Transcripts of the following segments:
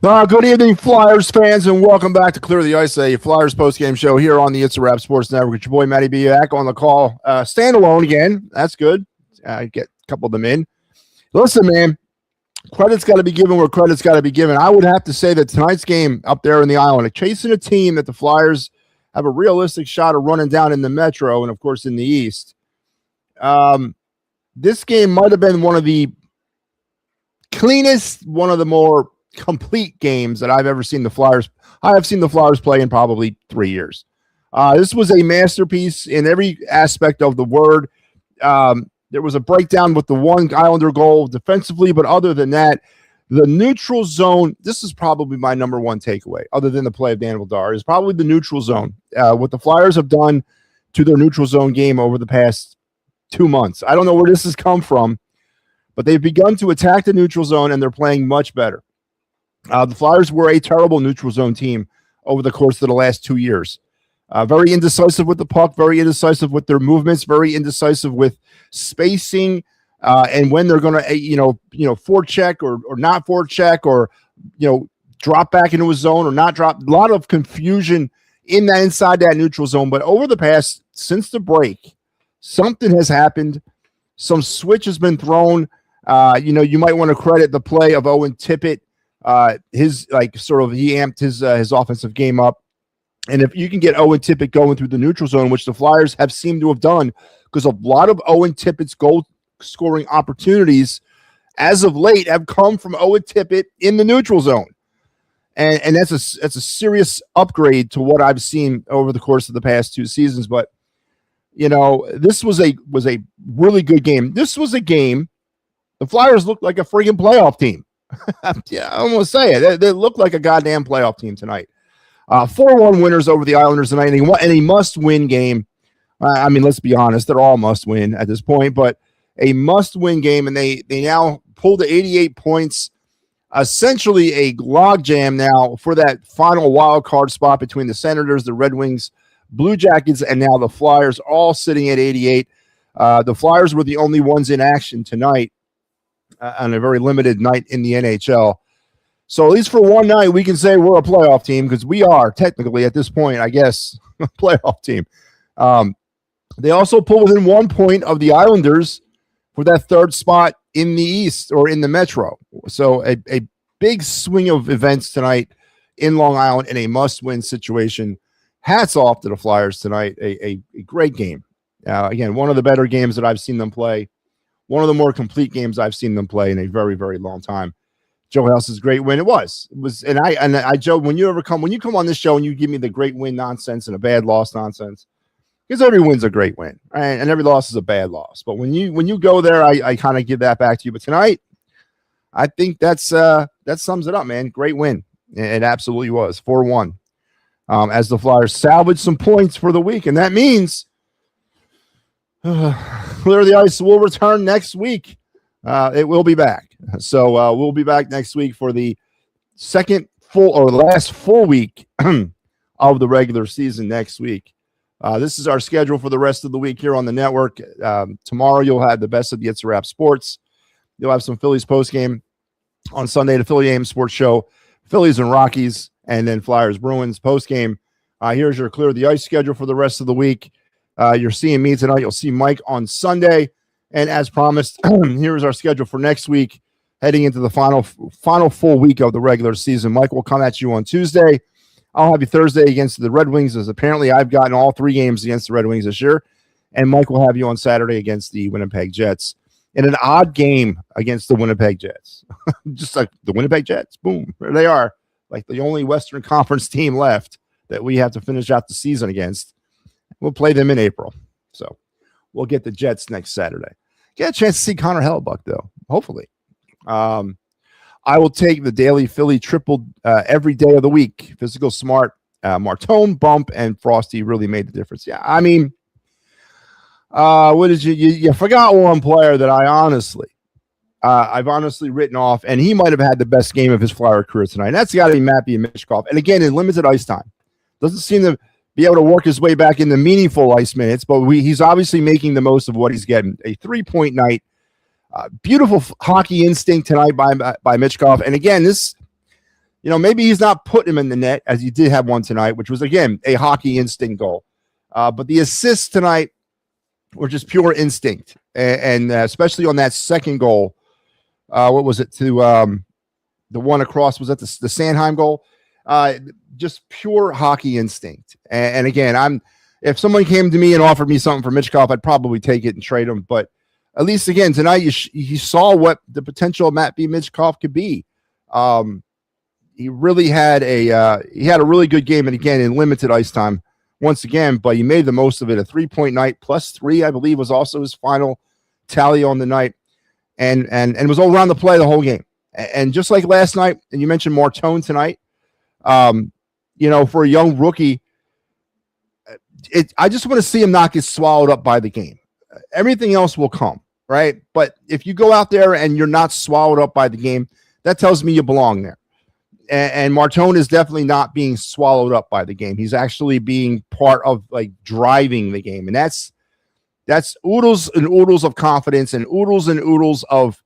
Good evening, Flyers fans, and welcome back to Clear the Ice, a Flyers postgame show here on the It's a Wrap Sports Network. It's your boy, Matty B. back on the call. Standalone again. That's good. Get a couple of them in. Listen, man, credit's got to be given where credit's got to be given. I would have to say that tonight's game up there in the Island, chasing a team that the Flyers have a realistic shot of running down in the Metro and, of course, in the East. This game might have been one of the cleanest, one of the more complete games that I've ever seen the Flyers. I have seen the Flyers play in probably 3 years. This was a masterpiece in every aspect of the word. There was a breakdown with the one Islander goal defensively, but other than that, the neutral zone, this is probably my number one takeaway, other than the play of Dan Vildar, is probably the neutral zone. What the Flyers have done to their neutral zone game over the past 2 months. I don't know where this has come from, but they've begun to attack the neutral zone, and they're playing much better. The Flyers were a terrible neutral zone team over the course of the last 2 years. Very indecisive with the puck, very indecisive with their movements, very indecisive with spacing, and when they're going to, forecheck or not forecheck, or drop back into a zone or not drop. A lot of confusion inside that neutral zone. But over the past, since the break, something has happened. Some switch has been thrown. You might want to credit the play of Owen Tippett. He amped his offensive game up. And if you can get Owen Tippett going through the neutral zone, which the Flyers have seemed to have done, because a lot of Owen Tippett's goal scoring opportunities as of late have come from Owen Tippett in the neutral zone. And that's a serious upgrade to what I've seen over the course of the past 2 seasons. But, this was a really good game. This was a game, the Flyers looked like a friggin' playoff team. Yeah, I'm going to say it. They look like a goddamn playoff team tonight. 4-1 winners over the Islanders tonight, and a must-win game. Let's be honest, they're all must-win at this point, but a must-win game, and they now pulled to 88 points, essentially a logjam now for that final wild card spot between the Senators, the Red Wings, Blue Jackets, and now the Flyers, all sitting at 88. The Flyers were the only ones in action tonight on a very limited night in the NHL. So at least for one night, we can say we're a playoff team, because we are technically at this point, I guess, a playoff team. They also pulled within 1 point of the Islanders for that third spot in the East, or in the Metro. So a big swing of events tonight in Long Island in a must-win situation. Hats off to the Flyers tonight. A great game. Again, one of the better games that I've seen them play. One of the more complete games I've seen them play in a very, very long time. Joe House's great win. It was, and I, Joe, when you come on this show and you give me the great win nonsense and a bad loss nonsense, because every win's a great win, right? And every loss is a bad loss. But when you go there, I kind of give that back to you. But tonight, I think that sums it up, man. Great win. It absolutely was 4-1. As the Flyers salvage some points for the week, and that means Clear the Ice will return next week. It will be back. So we'll be back next week for the last full week of the regular season next week. This is our schedule for the rest of the week here on the network. Tomorrow you'll have the best of the It's a Wrap Sports. You'll have some Phillies postgame on Sunday, the Philly AM Sports Show, Phillies and Rockies, and then Flyers Bruins postgame. Here's your Clear the Ice schedule for the rest of the week. You're seeing me tonight. You'll see Mike on Sunday. And as promised, here's our schedule for next week, heading into the final full week of the regular season. Mike will come at you on Tuesday. I'll have you Thursday against the Red Wings, as apparently I've gotten all 3 games against the Red Wings this year. And Mike will have you on Saturday against the Winnipeg Jets in an odd game against the Winnipeg Jets. Just like the Winnipeg Jets. Boom. There they are. Like the only Western Conference team left that we have to finish out the season against. We'll play them in April. So we'll get the Jets next Saturday. Get a chance to see Connor Hellebuck, though, hopefully. I will take the daily Philly triple every day of the week. Physical Smart, Martone, Bump, and Frosty really made the difference. Yeah, what did you forgot one player that I've honestly written off, and he might have had the best game of his Flyer career tonight. And that's got to be Matvei Michkov. And again, in limited ice time. Doesn't seem to be able to work his way back into meaningful ice minutes, but he's obviously making the most of what he's getting. A 3-point night. Beautiful hockey instinct tonight by Michkov. And again, this maybe he's not putting him in the net as he did have one tonight, which was, again, a hockey instinct goal. But the assists tonight were just pure instinct. And especially on that second goal, what was it, to the one across, was that the Sanheim goal? Just pure hockey instinct. And again, if someone came to me and offered me something for Michkov, I'd probably take it and trade him. But at least, again, tonight you saw what the potential of Matt B. Michkov could be. He really had a really good game, and again, in limited ice time once again, but he made the most of it. A 3-point night, +3, I believe, was also his final tally on the night, and was all around the play the whole game. And just like last night, and you mentioned Martone tonight, for a young rookie, I just want to see him not get swallowed up by the game. Everything else will come, right? But if you go out there and you're not swallowed up by the game, that tells me you belong there. And Martone is definitely not being swallowed up by the game. He's actually being part of, like, driving the game. And that's oodles and oodles of confidence and oodles of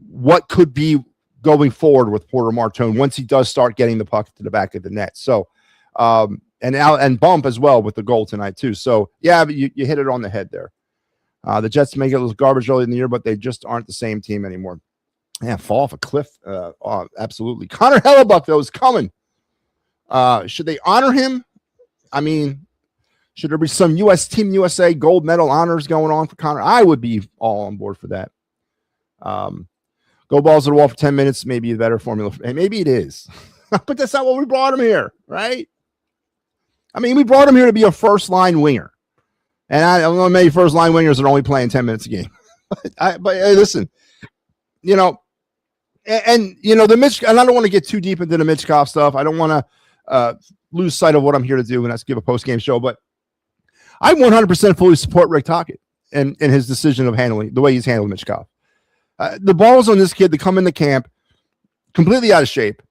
what could be going forward with Porter Martone once he does start getting the puck to the back of the net. So, and Bump as well with the goal tonight too. So yeah, but you hit it on the head there. The Jets may get a little garbage early in the year, but they just aren't the same team anymore. Yeah, fall off a cliff. Absolutely. Connor Hellebuck, though, is coming. Should they honor him? I mean, should there be some Team USA gold medal honors going on for Connor? I would be all on board for that. Go balls to the wall for 10 minutes, maybe a better formula. Maybe it is. But that's not what we brought him here, right? I mean, we brought him here to be a first-line winger. And I don't know many first-line wingers are only playing 10 minutes a game. But hey, listen, the Mitch, and I don't want to get too deep into the Michkov stuff. I don't want to lose sight of what I'm here to do, and that's give a post-game show. But I 100% fully support Rick Tocchet and his decision of handling the way he's handled Michkov. The ball's on this kid to come into camp completely out of shape,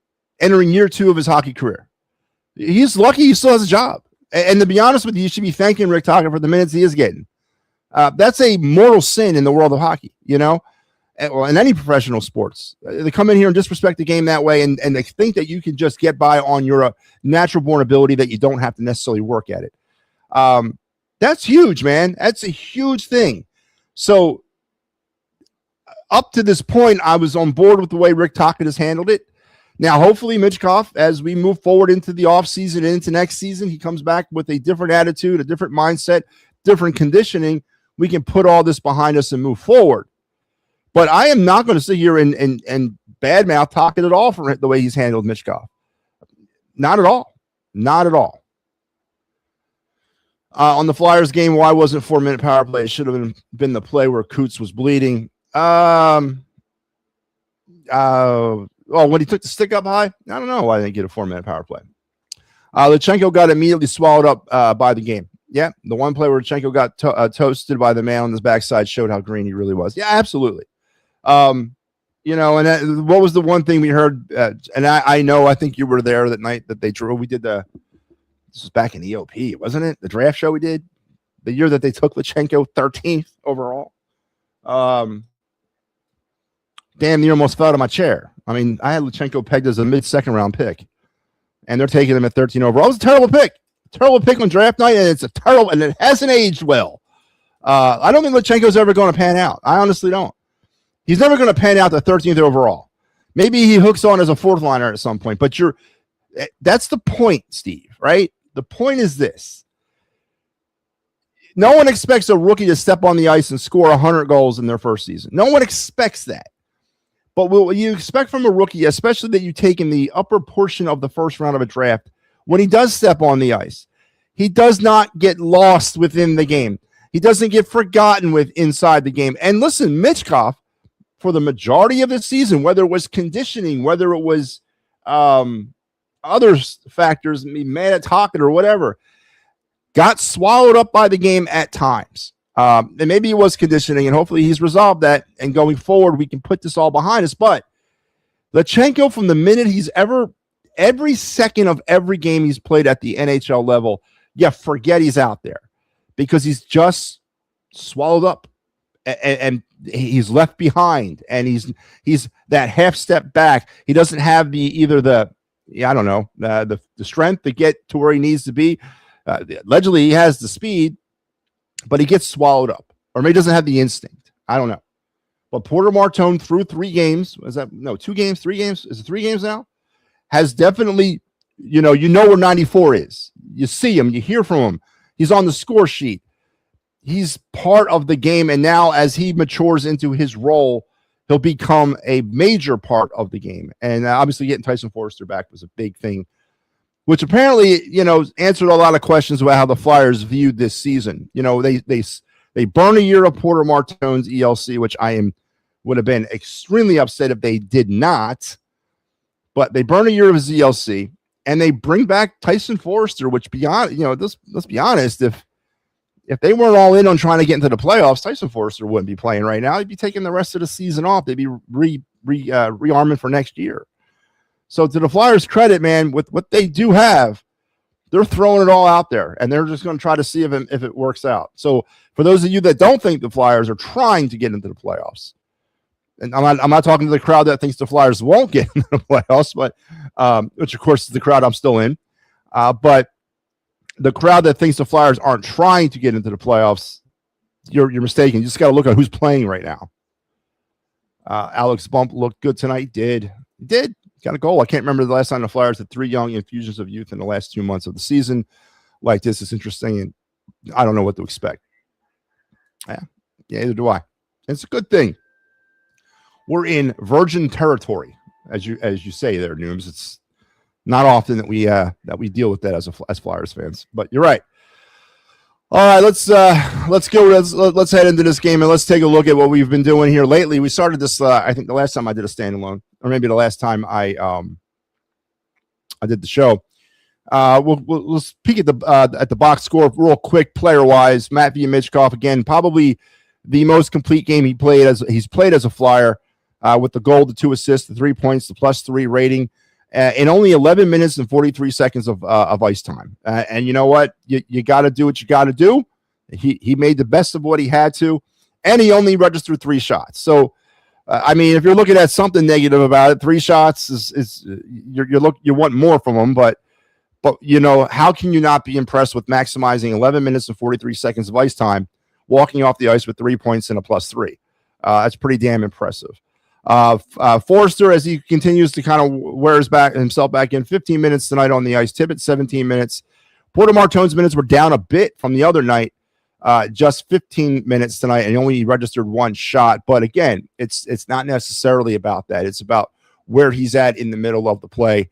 entering year 2 of his hockey career. He's lucky he still has a job. And to be honest with you, you should be thanking Rick Tocchet for the minutes he is getting. That's a mortal sin in the world of hockey, well, in any professional sports. They come in here and disrespect the game that way, and they think that you can just get by on your natural-born ability, that you don't have to necessarily work at it. That's huge, man. That's a huge thing. So up to this point, I was on board with the way Rick Tocchet has handled it. Now, hopefully, Michkov, as we move forward into the offseason and into next season, he comes back with a different attitude, a different mindset, different conditioning. We can put all this behind us and move forward. But I am not going to sit here and badmouth Tocchet at all for the way he's handled Michkov. Not at all. Not at all. On the Flyers game, why wasn't 4-minute power play? It should have been the play where Coots was bleeding. When he took the stick up high, I don't know why they didn't get a 4-minute power play. Lechenko got immediately swallowed up by the game. Yeah, the one play where Lechenko got toasted by the man on his backside showed how green he really was. Yeah, absolutely. And what was the one thing we heard? And I think you were there that night that they drew. We did this was back in EOP, wasn't it? The draft show we did the year that they took Lechenko 13th overall. Damn near almost fell out of my chair. I mean, I had Lechenko pegged as a mid-second round pick, and they're taking him at 13 overall. It was a terrible pick. Terrible pick on draft night, and it hasn't aged well. I don't think Lechenko's ever going to pan out. I honestly don't. He's never going to pan out the 13th overall. Maybe he hooks on as a fourth liner at some point, but that's the point, Steve, right? The point is this. No one expects a rookie to step on the ice and score 100 goals in their first season. No one expects that. But what you expect from a rookie, especially that you take in the upper portion of the first round of a draft, when he does step on the ice, he does not get lost within the game. He doesn't get forgotten inside the game. And listen, Michkov, for the majority of the season, whether it was conditioning, whether it was other factors, mad at Tocchet or whatever, got swallowed up by the game at times. And maybe it was conditioning, and hopefully he's resolved that. And going forward, we can put this all behind us. But Lechenko, from the minute every second of every game he's played at the NHL level, forget he's out there, because he's just swallowed up and he's left behind, and he's that half step back. He doesn't have either the I don't know, the strength to get to where he needs to be. Allegedly, he has the speed, but he gets swallowed up, or maybe doesn't have the instinct. I don't know. But Porter Martone through 3 games, 2 games, 3 games? Is it 3 games now? Has definitely, you know where 94 is. You see him, you hear from him. He's on the score sheet. He's part of the game, and now as he matures into his role, he'll become a major part of the game. And obviously getting Tyson Forrester back was a big thing, which apparently, answered a lot of questions about how the Flyers viewed this season. They burn a year of Porter Martone's ELC, which would have been extremely upset if they did not. But they burn a year of his ELC, and they bring back Tyson Forrester, which let's be honest, if they weren't all in on trying to get into the playoffs, Tyson Forrester wouldn't be playing right now. He'd be taking the rest of the season off. They'd be rearming for next year. So to the Flyers' credit, man, with what they do have, they're throwing it all out there, and they're just going to try to see if it works out. So for those of you that don't think the Flyers are trying to get into the playoffs, and I'm not talking to the crowd that thinks the Flyers won't get into the playoffs, but which of course is the crowd I'm still in, but the crowd that thinks the Flyers aren't trying to get into the playoffs, you're mistaken. You just got to look at who's playing right now. Alex Bump looked good tonight. He did. Got a goal. I can't remember the last time the Flyers had 3 young infusions of youth in the last 2 months of the season. Like this is interesting, and I don't know what to expect. Yeah, neither do I. It's a good thing. We're in virgin territory, as you say there, Nooms. It's not often that we deal with that as Flyers fans, but you're right. All right, let's head into this game and let's take a look at what we've been doing here lately. We started this. I think the last time I did a standalone, or maybe the last time I did the show. We'll peek at the box score real quick, player wise. Matvei Michkov again, probably the most complete game he's played as a Flyer, with the goal, the 2 assists, the 3 points, the +3 rating. In only 11 minutes and 43 seconds of ice time. And you know what? You got to do what you got to do. He made the best of what he had to, and he only registered 3 shots. So, if you're looking at something negative about it, 3 shots is you want more from him. But how can you not be impressed with maximizing 11 minutes and 43 seconds of ice time, walking off the ice with 3 points and a +3? That's pretty damn impressive. Forrester, as he continues to kind of wear himself back in, 15 minutes tonight on the ice. Tippett, 17 minutes. Porter Martone's minutes were down a bit from the other night, just 15 minutes tonight, and he only registered 1 shot. But again, it's not necessarily about that. It's about where he's at in the middle of the play.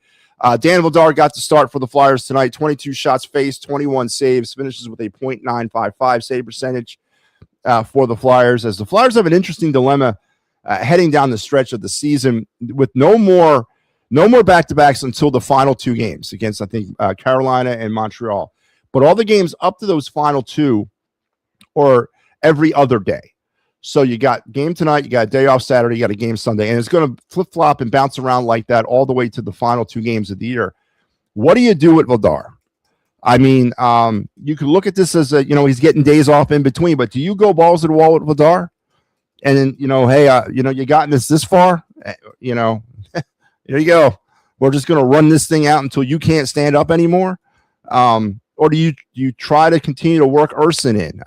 Dan Vladar got to start for the Flyers tonight. 22 shots faced, 21 saves, finishes with a .955 save percentage for the Flyers. As the Flyers have an interesting dilemma heading down the stretch of the season, with no more back-to-backs until the final 2 games against, I think, Carolina and Montreal. But all the games up to those final 2 are every other day. So you got game tonight, you got a day off Saturday, you got a game Sunday, and it's going to flip-flop and bounce around like that all the way to the final 2 games of the year. What do you do with Vladar? You could look at this as he's getting days off in between, but do you go balls to the wall with Vladar? And then, hey, you gotten this far, here you go. We're just going to run this thing out until you can't stand up anymore. Or do you try to continue to work Urson in?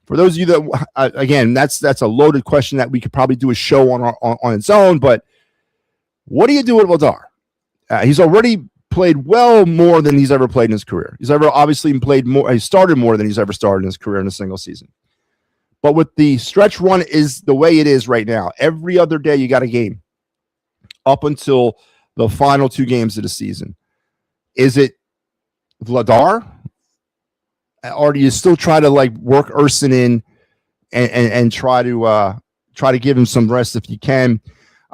For those of you that, again, that's a loaded question that we could probably do a show on its own. But what do you do with Vladar? He's already played well more than he's ever played in his career. He's ever obviously played more. He started more than he's ever started in his career in a single season. But with the stretch run is the way it is right now, every other day you got a game up until the final 2 games of the season. Is it Vladar? Or do you still try to work Urson in and try to give him some rest if you can?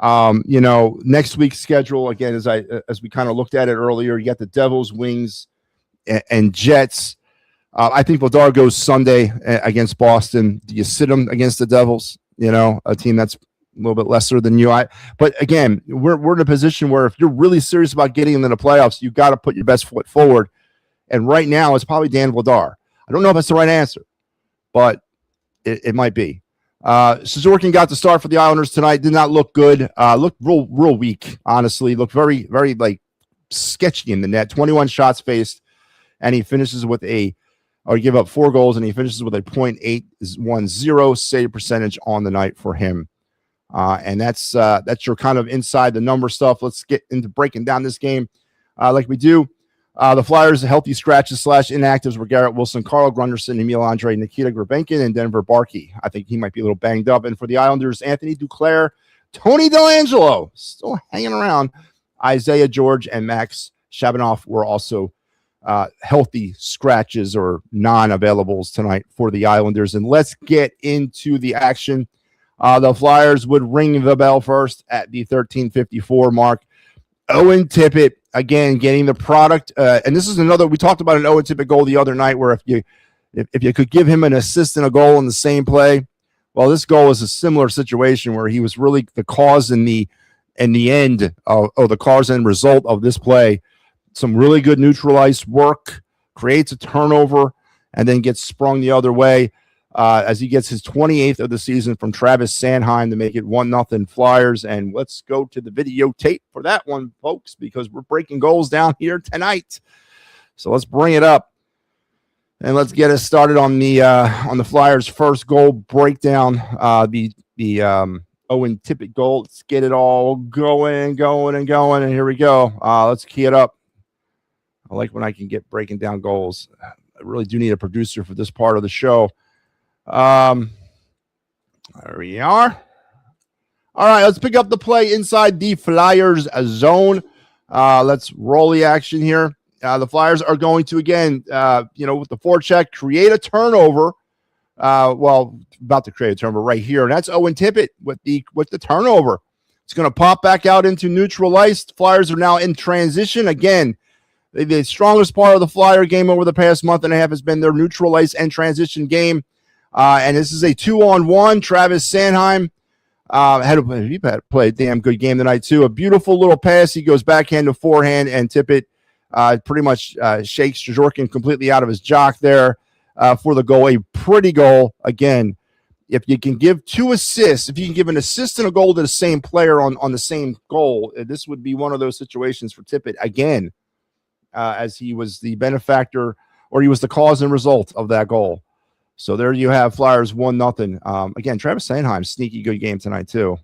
Next week's schedule, again, as we kind of looked at it earlier, you got the Devils, Wings, and Jets. I think Vladar goes Sunday against Boston. Do you sit him against the Devils? A team that's a little bit lesser than you. But again, we're in a position where if you're really serious about getting into the playoffs, you got to put your best foot forward. And right now, it's probably Dan Vladar. I don't know if that's the right answer, but it might be. Sjorkin got the start for the Islanders tonight. Did not look good. Looked real weak, honestly. Looked very, very like sketchy in the net. 21 shots faced, and he finishes with give up 4 goals, and he finishes with a .810 save percentage on the night for him. And that's your kind of inside the number stuff. Let's get into breaking down this game like we do. The Flyers' healthy scratches / inactives were Garrett Wilson, Carl Grunderson, Emil Andre, Nikita Grabenkin, and Denver Barkey. I think he might be a little banged up. And for the Islanders, Anthony Duclair, Tony Delangelo, still hanging around. Isaiah George and Max Shabanoff were also healthy scratches or non-availables tonight for the Islanders. And let's get into the action. The Flyers would ring the bell first at the 13:54 mark. Owen Tippett, again, getting the product. And this is another, we talked about an Owen Tippett goal the other night where if you could give him an assist and a goal in the same play, well, this goal is a similar situation where he was really the cause in the end of the cause and result of this play. Some really good neutralized work, creates a turnover, and then gets sprung the other way as he gets his 28th of the season from Travis Sanheim to make it 1-0 Flyers. And let's go to the videotape for that one, folks, because we're breaking goals down here tonight. So let's bring it up and let's get us started on the Flyers' first goal breakdown. The Owen Tippett goal. Let's get it all going. And here we go. Let's key it up. I like when I can get breaking down goals. I really do need a producer for this part of the show. There we are. All right, let's pick up the play inside the Flyers zone. Let's roll the action here. The Flyers are going to, again, with the forecheck, create a turnover. About to create a turnover right here. And that's Owen Tippett with the turnover. It's going to pop back out into neutral ice. Flyers are now in transition. Again, the strongest part of the Flyer game over the past month and a half has been their neutral ice and transition game. And this is a 2-on-1. Travis Sanheim he played a damn good game tonight, too. A beautiful little pass. He goes backhand to forehand, and Tippett pretty much shakes Sjorkin completely out of his jock there for the goal. A pretty goal. Again, if you can give 2 assists, if you can give an assist and a goal to the same player on the same goal, this would be one of those situations for Tippett again, as he was the benefactor or he was the cause and result of that goal. So there you have Flyers 1-0. Again, Travis Sanheim, sneaky good game tonight too,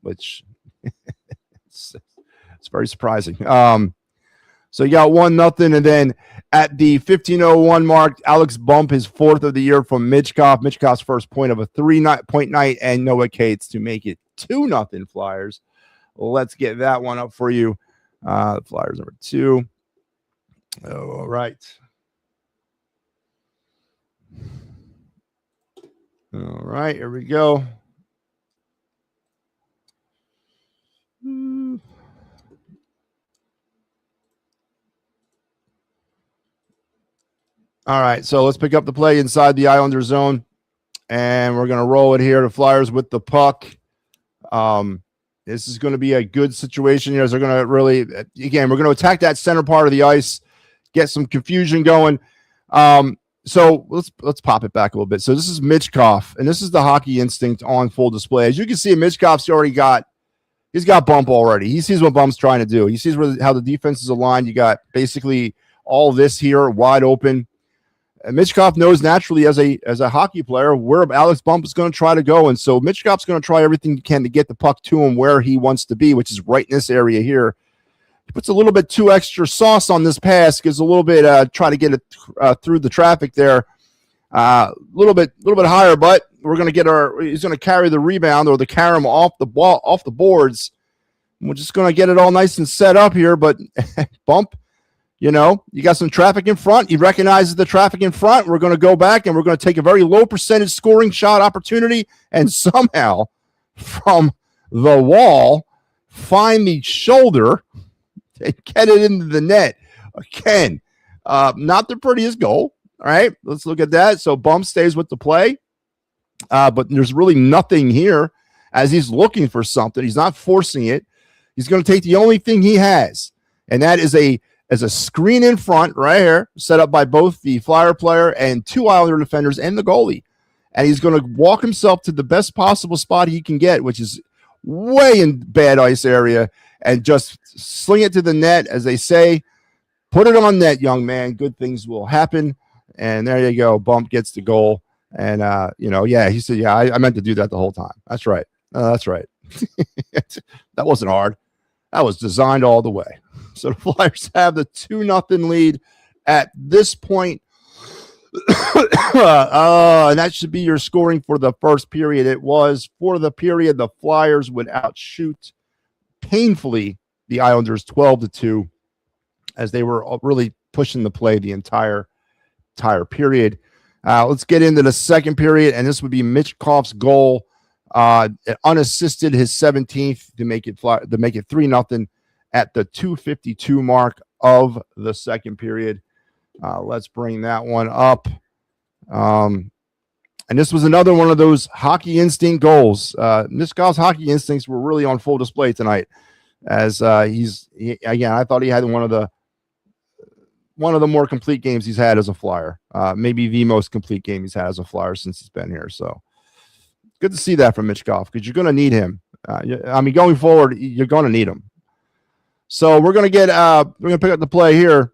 which it's very surprising. So you got 1-0, and then at the 15:01 mark, Alex Bump, his 4th of the year from Michkov. Michkov's first point of a 3-point night, and Noah Cates to make it 2-0 Flyers. Let's get that one up for you. Flyers number 2. All right. All right, here we go. All right, so let's pick up the play inside the Islander zone, and we're going to roll it here. The Flyers with the puck. This is going to be a good situation here. They're going to really, again, we're going to attack that center part of the ice, get some confusion going. So let's pop it back a little bit. So this is Michkov, and this is the hockey instinct on full display. As you can see, Michkov's he's got Bump already. He sees what Bump's trying to do. He sees how the defense is aligned. You got basically all this here wide open. And Michkov knows naturally as a hockey player where Alex Bump is going to try to go. And so Michkov's going to try everything he can to get the puck to him where he wants to be, which is right in this area here. He puts a little bit too extra sauce on this pass, gives a little bit, try to get it through the traffic there. A little bit higher, but we're going to get he's going to carry the rebound or the carom off the boards. We're just going to get it all nice and set up here, but Bump, you got some traffic in front. He recognizes the traffic in front. We're going to go back and we're going to take a very low percentage scoring shot opportunity and somehow from the wall find the shoulder and get it into the net. Again, not the prettiest goal. All right, let's look at that. So Bump stays with the play, but there's really nothing here as he's looking for something. He's not forcing it. He's going to take the only thing he has, and that is a screen in front right here, set up by both the Flyer player and 2 Islander defenders and the goalie. and he's going to walk himself to the best possible spot he can get, which is way in bad ice area, and just sling it to the net, as they say. Put it on net, young man. Good things will happen. And there you go. Bump gets the goal. And, he said, I meant to do that the whole time. That's right. That's right. That wasn't hard. That was designed all the way. So the Flyers have the 2-0 lead at this point. And that should be your scoring for the first period. It was. For the period, the Flyers would outshoot painfully the Islanders 12-2, as they were really pushing the play the entire period. Let's get into the second period, and this would be Michkov's goal, unassisted, his 17th to make it 3-0 at the 2:52 mark of the second period. Let's bring that one up. And this was another one of those hockey instinct goals. Michkov's hockey instincts were really on full display tonight, as again, I thought he had one of the more complete games he's had as a Flyer. Maybe the most complete game he's had as a Flyer since he's been here. So good to see that from Michkov, because you're going to need him. Going forward, you're going to need him. So we're going to pick up the play here.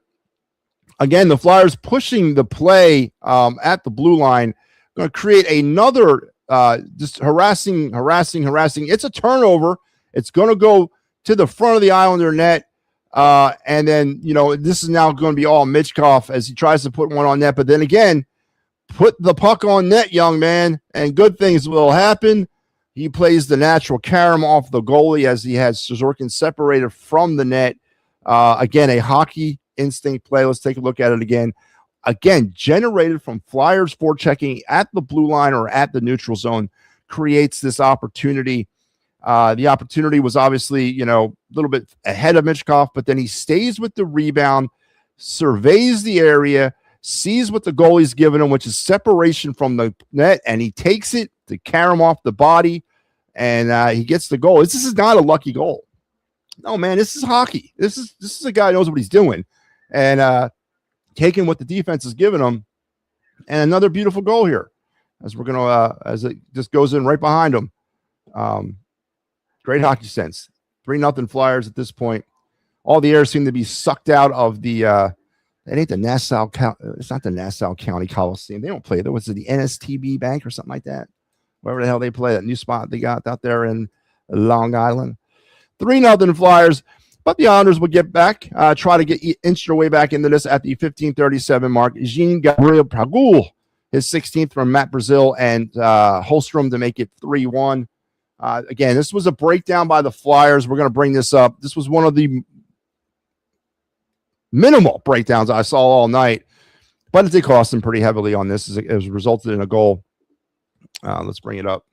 Again, the Flyers pushing the play at the blue line, going to create another just harassing. It's a turnover. It's going to go to the front of the Islander net. And then, this is now going to be all Michkov as he tries to put one on net. But then again, put the puck on net, young man, and good things will happen. He plays the natural carom off the goalie as he has Sorokin separated from the net. Again, a hockey instinct play. Let's take a look at it again. Again, generated from Flyers forechecking at the blue line or at the neutral zone, creates this opportunity. The opportunity was obviously, a little bit ahead of Michkov, but then he stays with the rebound, surveys the area, sees what the goalie's given him, which is separation from the net, and he takes it to carom off the body, and he gets the goal. This is not a lucky goal. No, man, this is hockey. This is a guy who knows what he's doing, and taking what the defense is giving him, and another beautiful goal here, as we're gonna as it just goes in right behind him. Great hockey sense. 3-0 Flyers at this point. All the air seemed to be sucked out of the. It ain't the Nassau. It's not the Nassau County Coliseum. They don't play there. Was it the NSTB Bank or something like that? Wherever the hell they play, that new spot they got out there in Long Island. 3-0 Flyers, but the Islanders would get back, try to inch their way back into this at the 15:37 mark. Jean-Gabriel Pragul, his 16th from Matt Brazil, and Holstrom to make it 3-1. Again, this was a breakdown by the Flyers. We're going to bring this up. This was one of the minimal breakdowns I saw all night, but it did cost them pretty heavily on this as it resulted in a goal. Let's bring it up.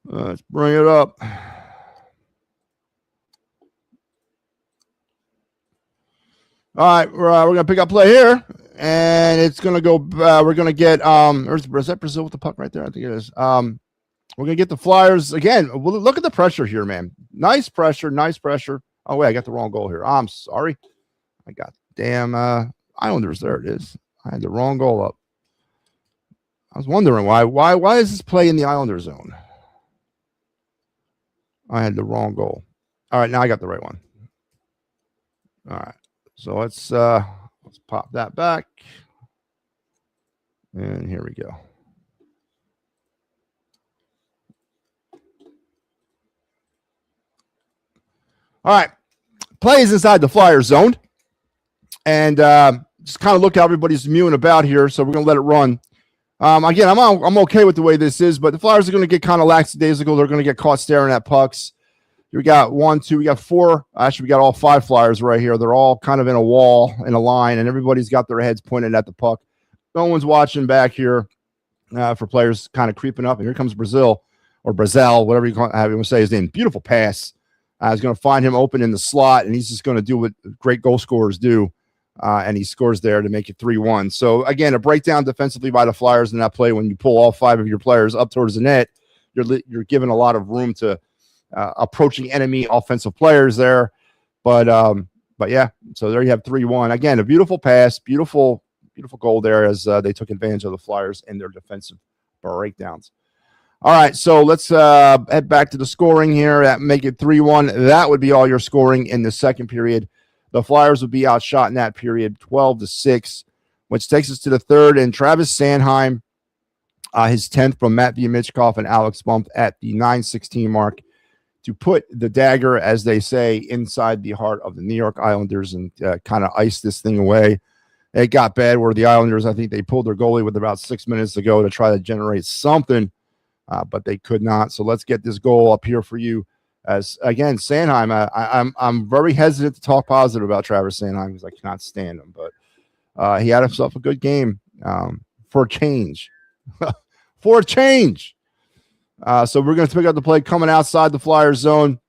Let's bring it up. All right, we're going to pick up play here, and it's going to go. We're going to get. Is that Brazil with the puck right there? I think it is. We're going to get the Flyers again. Look at the pressure here, man. Nice pressure. Oh wait, I got the wrong goal here. I'm sorry. I got damn Islanders. There it is. I had the wrong goal up. I was wondering why. Why is this play in the Islander zone? I had the wrong goal. All right, now I got the right one. All right. So let's pop that back. And here we go. All right. Plays inside the Flyers zone. And just kind of look how everybody's mewing about here. So we're going to let it run. Again, I'm okay with the way this is, but the Flyers are going to get kind of lackadaisical. They're going to get caught staring at pucks. We got 1, 2, we got 4. Actually, we got all 5 Flyers right here. They're all kind of in a wall, in a line, and everybody's got their heads pointed at the puck. No one's watching back here for players kind of creeping up. And here comes Brazil, or Brazil, whatever you want to say his name. Beautiful pass. He's going to find him open in the slot, and he's just going to do what great goal scorers do. And he scores there to make it 3-1. So, again, a breakdown defensively by the Flyers in that play. When you pull all 5 of your players up towards the net, you're given a lot of room to approaching enemy offensive players there. But yeah, so there you have 3-1. Again, a beautiful pass, beautiful beautiful goal there as they took advantage of the Flyers and their defensive breakdowns. All right, so let's head back to the scoring here. That make it 3-1. That would be all your scoring in the second period. The Flyers would be outshot in that period, 12-6, which takes us to the third. And Travis Sanheim, his 10th from Matvei Michkov and Alex Bump at the 9:16 mark to put the dagger, as they say, inside the heart of the New York Islanders and kind of ice this thing away. It got bad where the Islanders, I think they pulled their goalie with about 6 minutes to go to try to generate something. But they could not. So let's get this goal up here for you. As again, Sanheim, I'm very hesitant to talk positive about Travis Sanheim because I cannot stand him. But he had himself a good game for a change. For a change. So we're going to pick up the play coming outside the Flyers zone.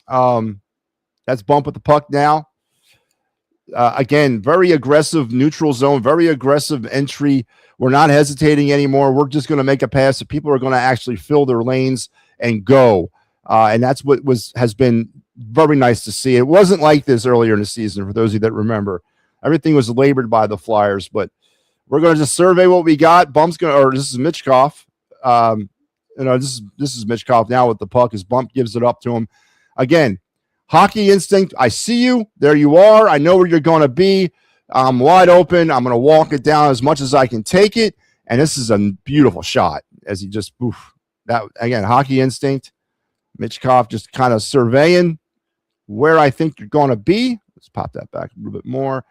That's Bump with the puck now. Again, very aggressive neutral zone, very aggressive entry. We're not hesitating anymore. We're just going to make a pass that people are going to actually fill their lanes and go. And that's what has been very nice to see. It wasn't like this earlier in the season, for those of you that remember. Everything was labored by the Flyers, but we're going to just survey what we got. Bump's going to, or this is Michkov. This is Michkov now with the puck as Bump gives it up to him. Again, hockey instinct. I see you. There you are. I know where you're going to be. I'm wide open. I'm going to walk it down as much as I can take it. And this is a beautiful shot as he just, that again, hockey instinct. Michkov just kind of surveying where I think you're going to be. Let's pop that back a little bit more.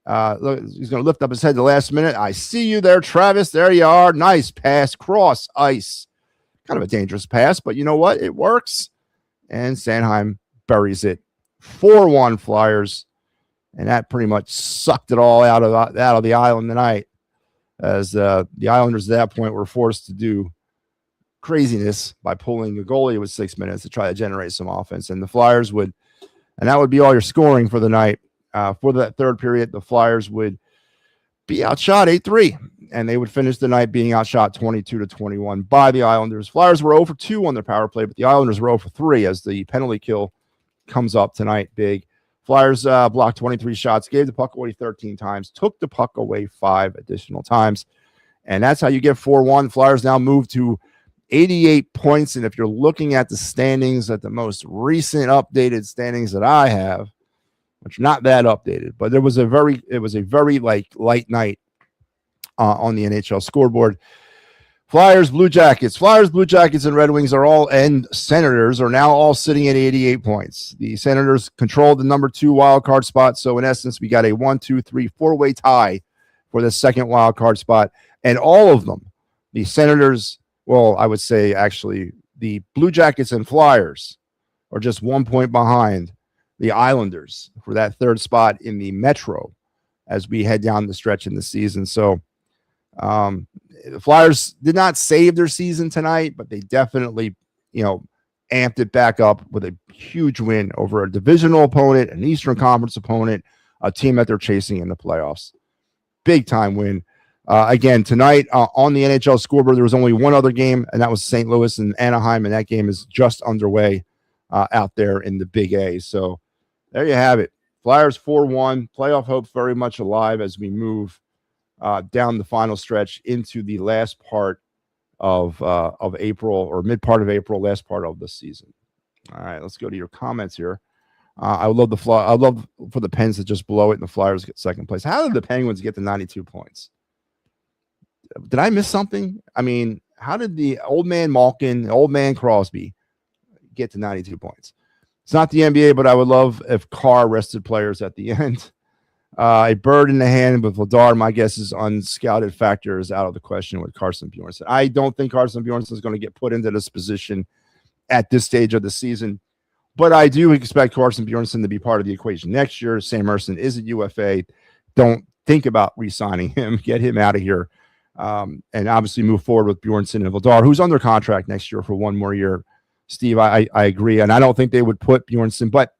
Look, he's going to lift up his head the last minute. I see you there, Travis. There you are. Nice pass. Cross ice. Kind of a dangerous pass, but you know what? It works. And Sanheim buries it. 4-1 Flyers. And that pretty much sucked it all out of the island tonight, as the Islanders at that point were forced to do craziness by pulling the goalie with 6 minutes to try to generate some offense. And the Flyers would, and that would be all your scoring for the night. For that third period, the Flyers would be outshot 8-3, and they would finish the night being outshot 22-21 by the Islanders. Flyers were 0-2 on their power play, but the Islanders were 0-3 as the penalty kill comes up tonight big. Flyers blocked 23 shots, gave the puck away 13 times, took the puck away 5 additional times. And that's how you get 4-1. Flyers now move to 88 points. And if you're looking at the standings, at the most recent updated standings that I have, which are not that updated, but it was a very light night on the NHL scoreboard. Flyers, Blue Jackets, and Red Wings and Senators are now all sitting at 88 points. The Senators controlled the number 2 wild card spot. So in essence, we got a 4-way tie for the second wild card spot. And all of them, the Senators, well, I would say actually the Blue Jackets and Flyers are just 1 point behind the Islanders for that third spot in the Metro as we head down the stretch in the season. So the Flyers did not save their season tonight, but they definitely, amped it back up with a huge win over a divisional opponent, an Eastern Conference opponent, a team that they're chasing in the playoffs. Big time win. Again, tonight on the NHL scoreboard, there was only one other game, and that was St. Louis and Anaheim, and that game is just underway out there in the Big A. So there you have it. Flyers 4-1. Playoff hopes very much alive as we move down the final stretch into the last part of April, or mid part of April, last part of the season. All right, let's go to your comments here. I would love I'd love for the Pens to just blow it and the Flyers get second place. How did the Penguins get the 92 points? Did I miss something? I mean, how did the old man Malkin, old man Crosby get to 92 points? It's not the NBA, but I would love if Carr rested players at the end. A bird in the hand with Vladar, my guess is unscouted factor is out of the question with Carson Bjornsson. I don't think Carson Bjornsson is going to get put into this position at this stage of the season, but I do expect Carson Bjornsson to be part of the equation next year. Sam Ersson is a UFA. Don't think about re-signing him. Get him out of here, and obviously move forward with Bjornsson and Vladar, who's under contract next year for one more year. Steve, I agree, and I don't think they would put Bjornsson, but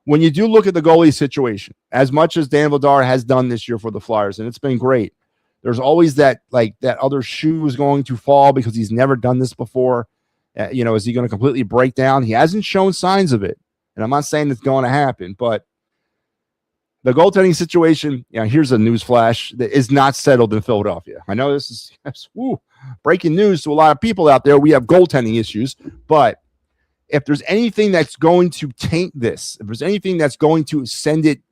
when you do look at the goalie situation, as much as Dan Vladar has done this year for the Flyers, and it's been great, there's always that other shoe is going to fall because he's never done this before. Is he going to completely break down? He hasn't shown signs of it, and I'm not saying it's going to happen, but The goaltending situation, here's a news flash, that is not settled in Philadelphia. I know this is breaking news to a lot of people out there. We have goaltending issues, but if there's anything that's going to taint this, if there's anything that's going to send it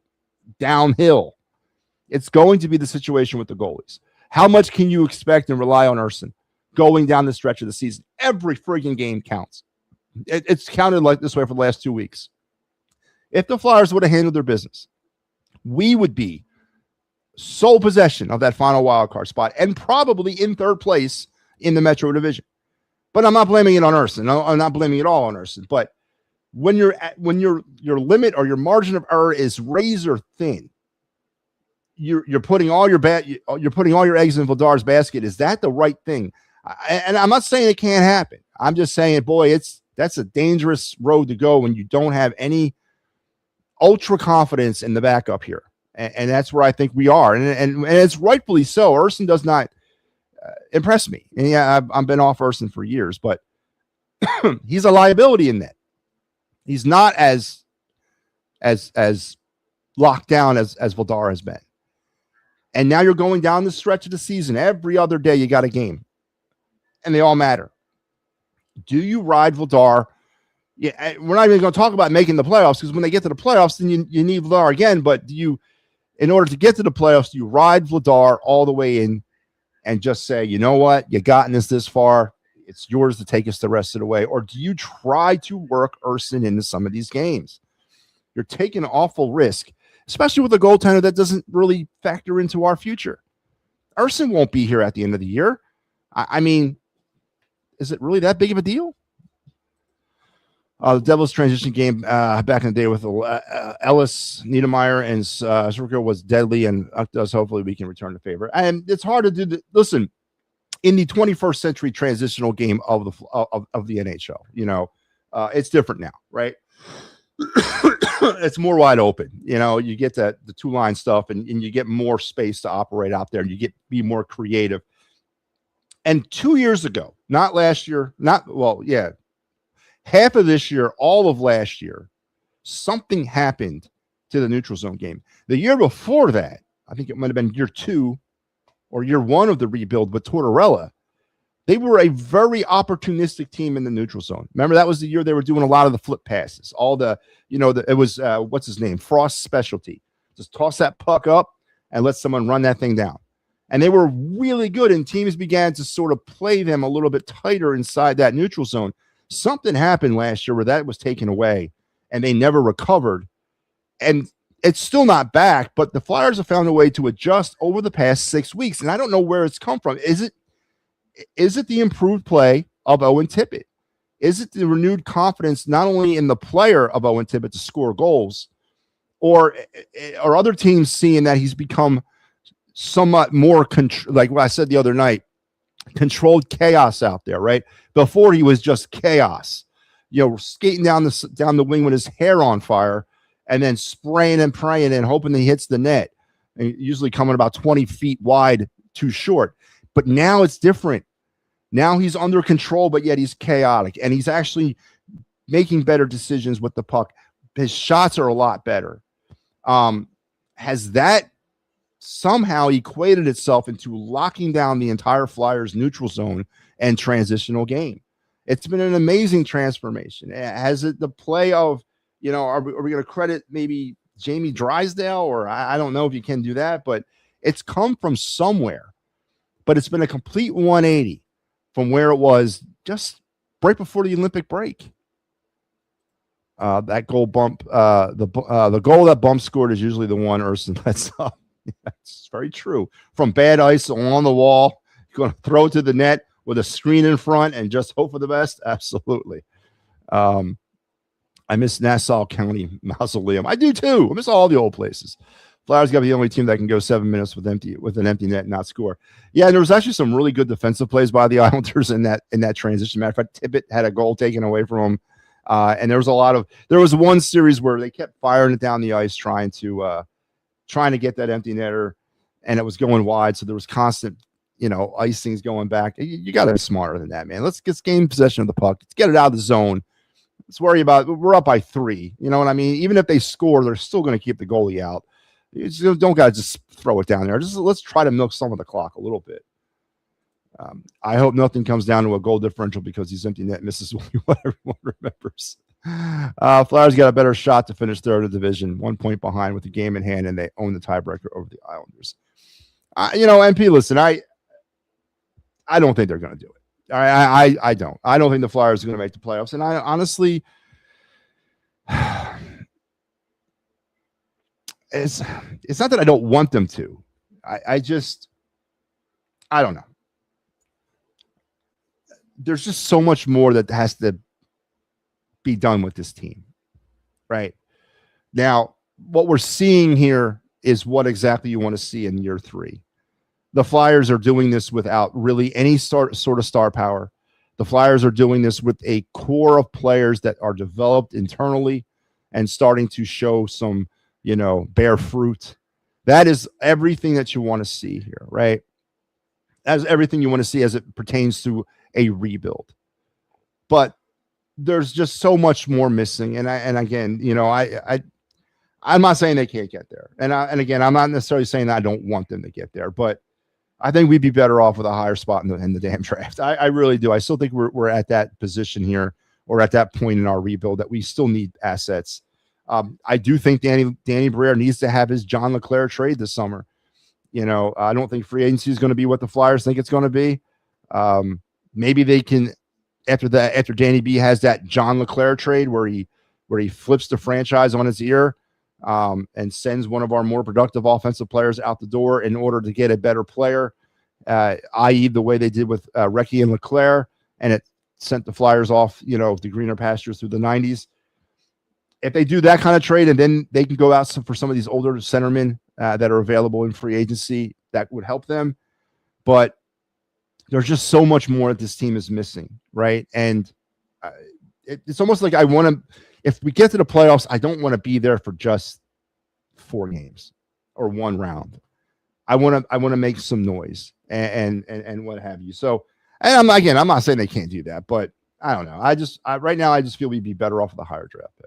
downhill, it's going to be the situation with the goalies. How much can you expect and rely on Urson going down the stretch of the season? Every friggin' game counts. It's counted like this way for the last 2 weeks. If the Flyers would have handled their business, we would be sole possession of that final wild card spot and probably in third place in the Metro Division. But I'm not blaming it on Urson. I'm not blaming it all on Urson. But when your limit or your margin of error is razor thin, you're putting all your eggs in Vladar's basket. Is that the right thing? And I'm not saying it can't happen. I'm just saying, boy, that's a dangerous road to go when you don't have any ultra confidence in the backup here. And that's where I think we are. And it's rightfully so. Urson does not impress me. And yeah, I've been off Urson for years, but he's a liability in that. He's not as locked down as Vladar has been. And now you're going down the stretch of the season. Every other day you got a game. And they all matter. Do you ride Vladar? Yeah, we're not even going to talk about making the playoffs, because when they get to the playoffs, then you need Vladar again. But in order to get to the playoffs, do you ride Vladar all the way in and just say, you know what, you gotten us this far, it's yours to take us the rest of the way? Or do you try to work Urson into some of these games? You're taking an awful risk, especially with a goaltender that doesn't really factor into our future. Urson won't be here at the end of the year. I mean, is it really that big of a deal? The Devils transition game back in the day with Ellis, Niedermeyer, and Zerko was deadly, and does hopefully we can return the favor. And it's hard to do. Listen, in the 21st century transitional game of the NHL, it's different now, right? It's more wide open. You get the two line stuff, and you get more space to operate out there, and you be more creative. And 2 years ago, not last year, half of this year, all of last year, something happened to the neutral zone game. The year before that, I think it might have been year 2 or year 1 of the rebuild with Tortorella. They were a very opportunistic team in the neutral zone. Remember, that was the year they were doing a lot of the flip passes. All it was, what's his name? Frost's specialty. Just toss that puck up and let someone run that thing down. And they were really good, and teams began to sort of play them a little bit tighter inside that neutral zone. Something happened last year where that was taken away, and they never recovered. And it's still not back, but the Flyers have found a way to adjust over the past 6 weeks, and I don't know where it's come from. Is it the improved play of Owen Tippett? Is it the renewed confidence not only in the player of Owen Tippett to score goals, or are other teams seeing that he's become somewhat more, like what I said the other night, controlled chaos out there, right? Before he was just chaos, skating down the wing with his hair on fire and then spraying and praying and hoping that he hits the net, and usually coming about 20 feet wide, too short. But now it's different. Now he's under control, but yet he's chaotic, and he's actually making better decisions with the puck. His shots are a lot better. Has that somehow equated itself into locking down the entire Flyers neutral zone and transitional game? It's been an amazing transformation. Has it the play of, are we going to credit maybe Jamie Drysdale, or I don't know if you can do that, but it's come from somewhere. But it's been a complete 180 from where it was just right before the Olympic break. That goal bump, the goal that Bump scored is usually the one Urson lets up. That's very true. From bad ice on the wall, going to throw it to the net with a screen in front and just hope for the best. Absolutely. I miss Nassau County Mausoleum. I do too. I miss all the old places. Flyers got to be the only team that can go 7 minutes with an empty net and not score. Yeah, and there was actually some really good defensive plays by the Islanders in that transition. Matter of fact, Tippett had a goal taken away from him. And there was one series where they kept firing it down the ice, trying to get that empty netter, and it was going wide. So there was constant, icings going back. You got to be smarter than that, man. Let's gain possession of the puck. Let's get it out of the zone. Let's worry about, we're up by 3. You know what I mean? Even if they score, they're still going to keep the goalie out. You just don't got to just throw it down there. Just let's try to milk some of the clock a little bit. I hope nothing comes down to a goal differential because these empty net misses will be what everyone remembers. Flyers got a better shot to finish third of the division, 1 point behind with the game in hand, and they own the tiebreaker over the Islanders. MP, listen, I don't think they're going to do it. I don't. I don't think the Flyers are going to make the playoffs. And I honestly, it's not that I don't want them to. I don't know. There's just so much more that has to be done with this team, right? Now, what we're seeing here is what exactly you want to see in year 3. The Flyers are doing this without really any sort of star power. The Flyers are doing this with a core of players that are developed internally and starting to show some, bear fruit. That is everything that you want to see here, right? As everything you want to see as it pertains to a rebuild. But there's just so much more missing. And again, I'm not saying they can't get there. And again, I'm not necessarily saying that I don't want them to get there, but I think we'd be better off with a higher spot in the damn draft. I really do. I still think we're at that position here, or at that point in our rebuild, that we still need assets. I do think Danny Briere needs to have his John LeClair trade this summer. I don't think free agency is going to be what the Flyers think it's going to be. Maybe they can, after Danny B has that John LeClair trade where he flips the franchise on its ear, and sends one of our more productive offensive players out the door in order to get a better player, i.e. the way they did with Recchi and LeClair, and it sent the Flyers off, the greener pastures through the 90s. If they do that kind of trade, and then they can go out for some of these older centermen that are available in free agency, that would help them. But there's just so much more that this team is missing, right? And it's almost like I want to, if we get to the playoffs, I don't want to be there for just 4 games or 1 round. I want to make some noise and what have you. So, and I'm not saying they can't do that, but I don't know. Right now I just feel we'd be better off with a higher draft pick.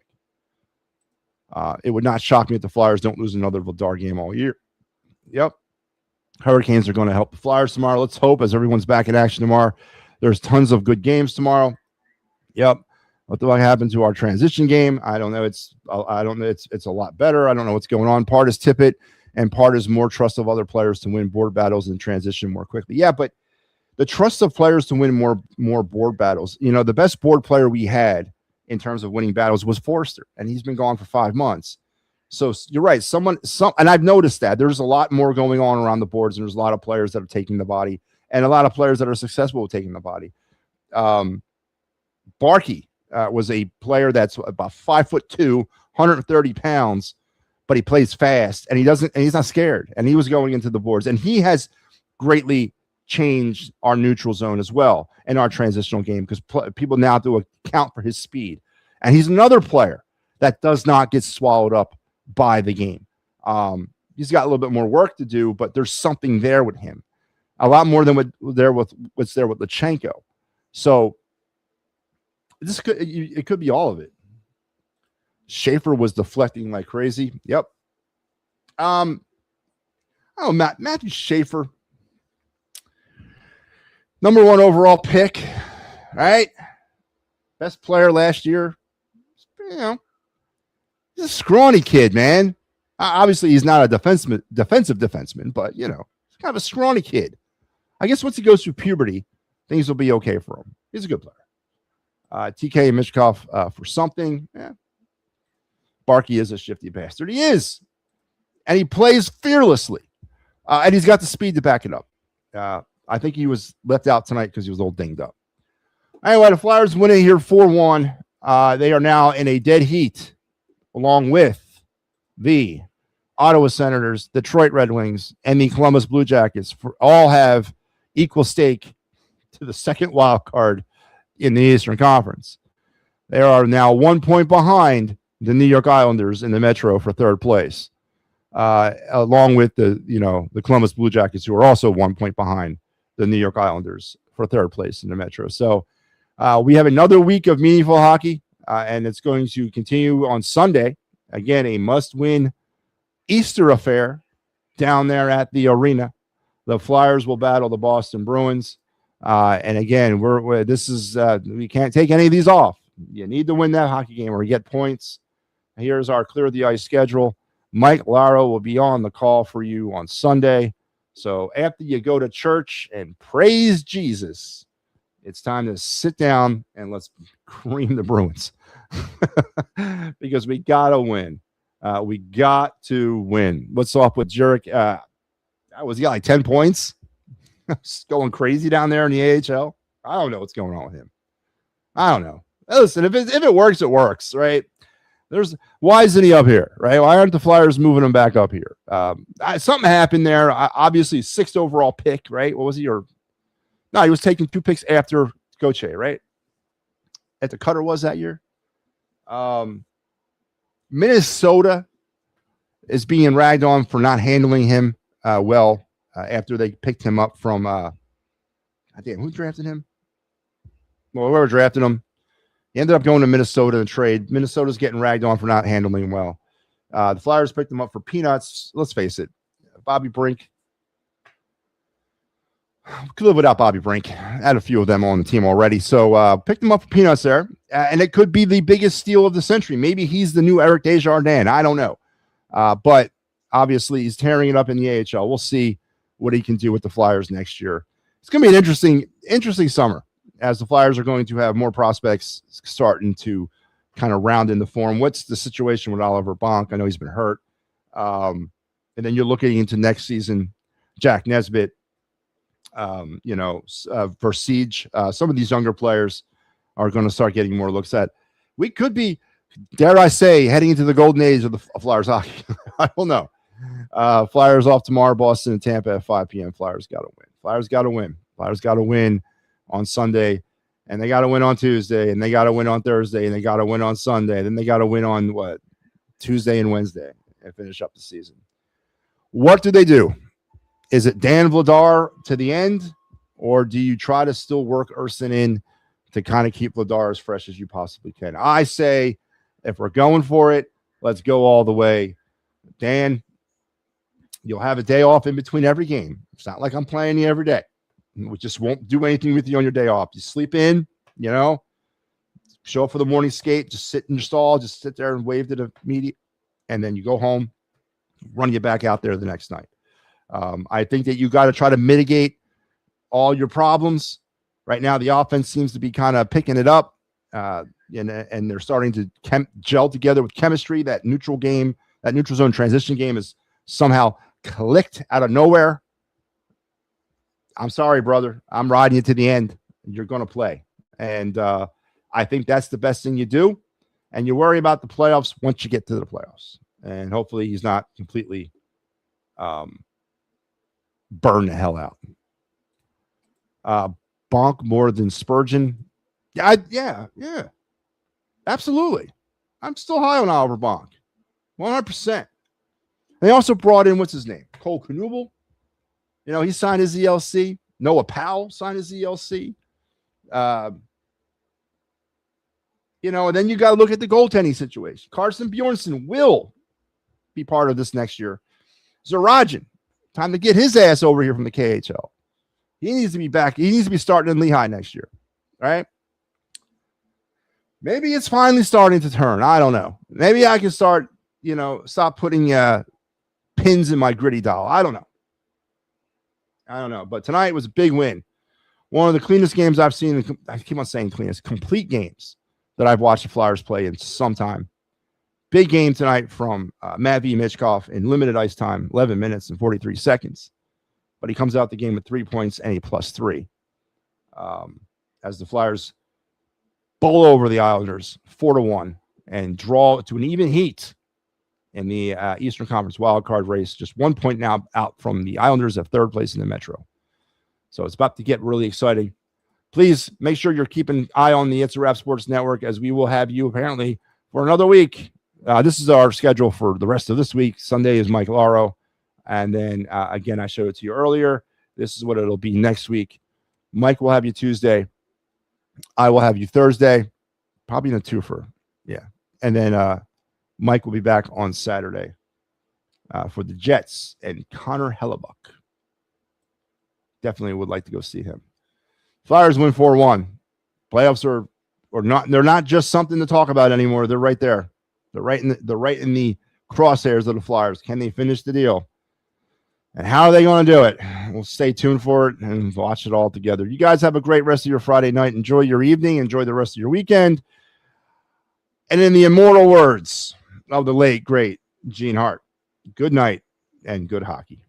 It would not shock me if the Flyers don't lose another Vladar game all year. Yep. Hurricanes are going to help the Flyers tomorrow. Let's hope, as everyone's back in action tomorrow. There's tons of good games tomorrow. Yep. What the fuck happened to our transition game? I don't know. It's a lot better. I don't know what's going on. Part is Tippett, and part is more trust of other players to win board battles and transition more quickly. Yeah, but the trust of players to win more board battles. The best board player we had in terms of winning battles was Forster, and he's been gone for 5 months. So you're right. And I've noticed that there's a lot more going on around the boards, and there's a lot of players that are taking the body, and a lot of players that are successful with taking the body. Barkey was a player that's about 5'2", 130 pounds, but he plays fast, and he's not scared. And he was going into the boards, and he has greatly changed our neutral zone as well in our transitional game, because people now do account for his speed. And he's another player that does not get swallowed up by the game. He's got a little bit more work to do, but there's something there with him, a lot more than what's there with Lachenko. So it could be all of it. Schaefer was deflecting like crazy. Yep. Matthew Schaefer, number 1 overall pick, right? Best player last year. He's a scrawny kid, man. Obviously, he's not a defensive defenseman, but he's kind of a scrawny kid. I guess once he goes through puberty, things will be okay for him. He's a good player. TK and Mishkov for something. Yeah. Barkey is a shifty bastard. He is. And he plays fearlessly. And he's got the speed to back it up. I think he was left out tonight because he was a little dinged up. Anyway, the Flyers winning here 4-1. They are now in a dead heat along with the Ottawa Senators, Detroit Red Wings, and the Columbus Blue Jackets. All have equal stake to the second wild card in the Eastern Conference. They are now 1 point behind the New York Islanders in the Metro for third place, along with the Columbus Blue Jackets, who are also 1 point behind the New York Islanders for third place in the Metro. So we have another week of meaningful hockey, and it's going to continue on Sunday. Again, a must-win Easter affair down there at the arena. The Flyers will battle the Boston Bruins. And again, we can't take any of these off. You need to win that hockey game or get points. Here's our clear the ice schedule. Mike Laro will be on the call for you on Sunday. So after you go to church and praise Jesus, it's time to sit down and let's cream the Bruins because we got to win. We got to win. What's up with Jurek? Was he got like 10 points? Going crazy down there in the AHL. I don't know what's going on with him. I don't know. Listen, if it works, it works, right? Why isn't he up here, right? Why aren't the Flyers moving him back up here? Something happened there. Obviously, 6th overall pick, right? What was he? He was taking 2 picks after Gauthier, right? At the Cutter was that year. Minnesota is being ragged on for not handling him well after they picked him up from who drafted him? Well, whoever drafted him. He ended up going to Minnesota in a trade. Minnesota's getting ragged on for not handling him well. The Flyers picked him up for peanuts. Let's face it, Bobby Brink. Could live without Bobby Brink. I had a few of them on the team already. So picked him up for peanuts there. And it could be the biggest steal of the century. Maybe he's the new Eric Desjardins. I don't know. But obviously he's tearing it up in the AHL. We'll see what he can do with the Flyers next year. It's going to be an interesting summer as the Flyers are going to have more prospects starting to kind of round in the form. What's the situation with Oliver Bonk? I know he's been hurt. And then you're looking into next season, Jack Nesbitt, for Siege. Some of these younger players are going to start getting more looks at. We could be, dare I say, heading into the golden age of the Flyers hockey. I don't know. Flyers off tomorrow, Boston and Tampa at 5 p.m. Flyers got to win. Flyers got to win on Sunday, and they got to win on Tuesday, and they got to win on Thursday, and they got to win on Sunday. Then they got to win on Tuesday and Wednesday and finish up the season. What do they do? Is it Dan Vladar to the end, or do you try to still work Urson in to kind of keep Vladar as fresh as you possibly can? I say, if we're going for it, let's go all the way. Dan, you'll have a day off in between every game. It's not like I'm playing you every day. We just won't do anything with you on your day off. You sleep in, show up for the morning skate, just sit in your stall, just sit there and wave to the media, and then you go home, run you back out there the next night. I think that you got to try to mitigate all your problems. Right now, the offense seems to be kind of picking it up, and they're starting to gel together with chemistry. That neutral zone transition game is somehow clicked out of nowhere. I'm sorry, brother. I'm riding you to the end. You're going to play. And I think that's the best thing you do. And you worry about the playoffs once you get to the playoffs. And hopefully he's not completely burned the hell out. Bonk more than Spurgeon. Yeah. Absolutely. I'm still high on Oliver Bonk. 100%. They also brought in, what's his name? Cole Knuble. He signed his ELC. Noah Powell signed his ELC. And then you got to look at the goaltending situation. Carson Bjornsson will be part of this next year. Zarajan, time to get his ass over here from the KHL. He needs to be back. He needs to be starting in Lehigh next year, right? Maybe it's finally starting to turn. I don't know. Maybe I can start, stop putting pins in my gritty doll. I don't know. But tonight was a big win. One of the cleanest games I've seen. I keep on saying cleanest, complete games that I've watched the Flyers play in some time. Big game tonight from Matvei Michkov in limited ice time, 11 minutes and 43 seconds. But he comes out the game with 3 points and a +3. As the Flyers bowl over the Islanders 4-1 and draw to an even heat in the Eastern Conference wildcard race, just 1 point now out from the Islanders at 3rd place in the Metro. So it's about to get really exciting. Please make sure you're keeping an eye on the It's a Wrap Sports Network, as we will have you apparently for another week. This is our schedule for the rest of this week. Sunday is Mike Laro. And then, again, I showed it to you earlier. This is what it'll be next week. Mike will have you Tuesday. I will have you Thursday. Probably in a twofer. Yeah. And then Mike will be back on Saturday. for the Jets and Connor Hellebuck. Definitely would like to go see him. Flyers win 4-1. Playoffs are not. They're not just something to talk about anymore. They're right there. They're right in the crosshairs of the Flyers. Can they finish the deal? And how are they going to do it? We'll stay tuned for it and watch it all together. You guys have a great rest of your Friday night. Enjoy your evening. Enjoy the rest of your weekend. And in the immortal words of the late, great Gene Hart, good night and good hockey.